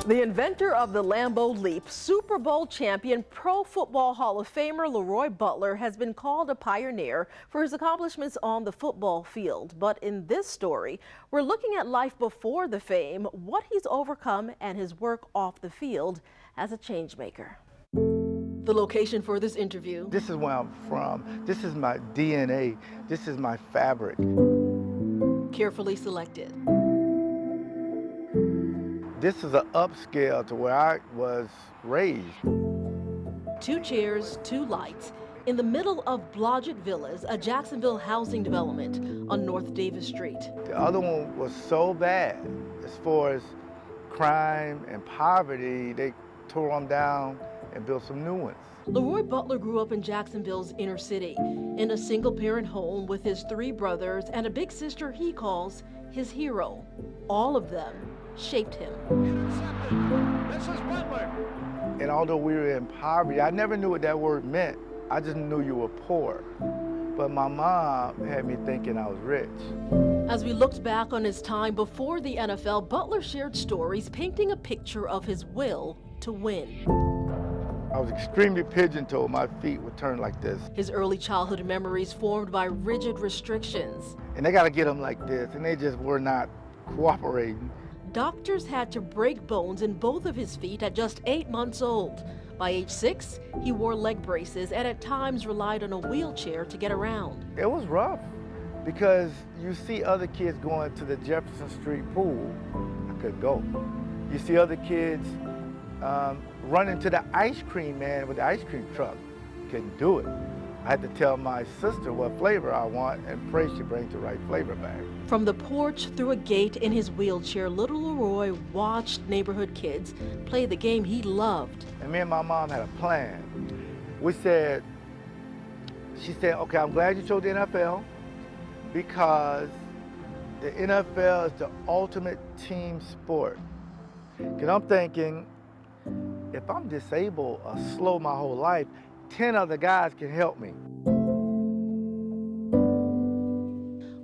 The inventor of the Lambeau Leap, Super Bowl champion, Pro Football Hall of Famer LeRoy Butler has been called a pioneer for his accomplishments on the football field. But in this story, we're looking at life before the fame, what he's overcome, and his work off the field as a changemaker. The location for this interview. This is where I'm from. This is my DNA. This is my fabric. Carefully selected. This is an upscale to where I was raised. 2 chairs, 2 lights, in the middle of Blodgett Villas, a Jacksonville housing development on North Davis Street. The other one was so bad as far as crime and poverty, they tore them down and built some new ones. LeRoy Butler grew up in Jacksonville's inner city, in a single-parent home with his 3 brothers and a big sister he calls his hero. All of them shaped him. This is Butler. And although we were in poverty, I never knew what that word meant. I just knew you were poor. But my mom had me thinking I was rich. As we looked back on his time before the NFL, Butler shared stories painting a picture of his will to win. I was extremely pigeon-toed. My feet would turn like this. His early childhood memories formed by rigid restrictions. And they got to get them like this, and they just were not cooperating. Doctors had to break bones in both of his feet at just 8 months old. By age 6, he wore leg braces and at times relied on a wheelchair to get around. It was rough because you see other kids going to the Jefferson Street pool. I couldn't go. You see other kids running to the ice cream man with the ice cream truck. Couldn't do it. I had to tell my sister what flavor I want and pray she brings the right flavor back. From the porch through a gate in his wheelchair, little LeRoy watched neighborhood kids play the game he loved. And me and my mom had a plan. She said, okay, I'm glad you chose the NFL because the NFL is the ultimate team sport. Because I'm thinking, if I'm disabled or slow my whole life, 10 other guys can help me.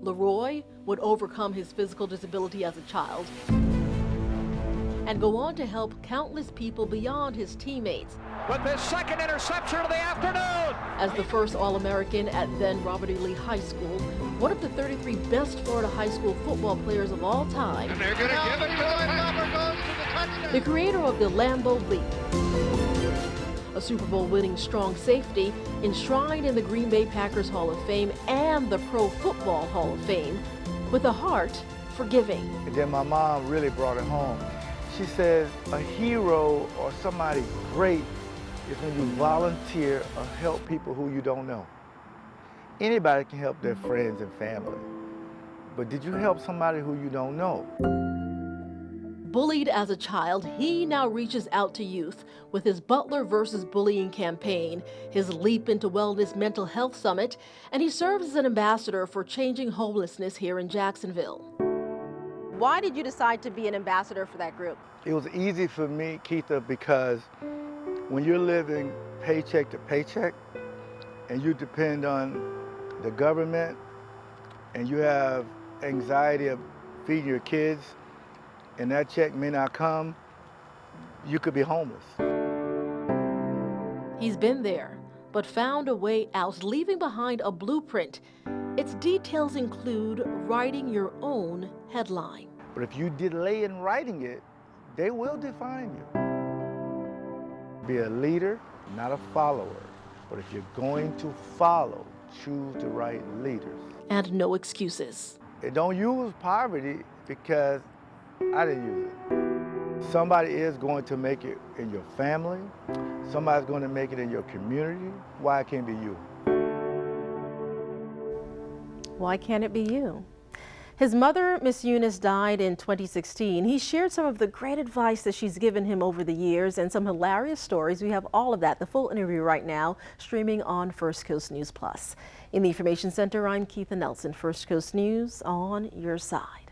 LeRoy would overcome his physical disability as a child and go on to help countless people beyond his teammates. With his second interception of the afternoon. As the first All-American at then Robert E. Lee High School, one of the 33 best Florida high school football players of all time. And they're going to give it to him. Number goes to the touchdown. The creator of the Lambeau Leap, a Super Bowl winning strong safety, enshrined in the Green Bay Packers Hall of Fame and the Pro Football Hall of Fame, with a heart for giving. And then my mom really brought it home. She says a hero or somebody great is when you volunteer or help people who you don't know. Anybody can help their friends and family, but did you help somebody who you don't know? Bullied as a child, he now reaches out to youth with his Butler versus Bullying campaign, his Leap into Wellness Mental Health Summit, and he serves as an ambassador for changing homelessness here in Jacksonville. Why did you decide to be an ambassador for that group? It was easy for me, Keitha, because when you're living paycheck to paycheck and you depend on the government and you have anxiety of feeding your kids, and that check may not come, you could be homeless. He's been there, but found a way out, leaving behind a blueprint. Its details include writing your own headline. But if you delay in writing it, they will define you. Be a leader, not a follower. But if you're going to follow, choose the right leaders. And no excuses. And don't use poverty because I didn't use it. Somebody is going to make it in your family. Somebody's going to make it in your community. Why can't it be you? Why can't it be you? His mother, Miss Eunice, died in 2016. He shared some of the great advice that she's given him over the years and some hilarious stories. We have all of that, the full interview right now, streaming on First Coast News Plus. In the Information Center, I'm Keitha Nelson, First Coast News on your side.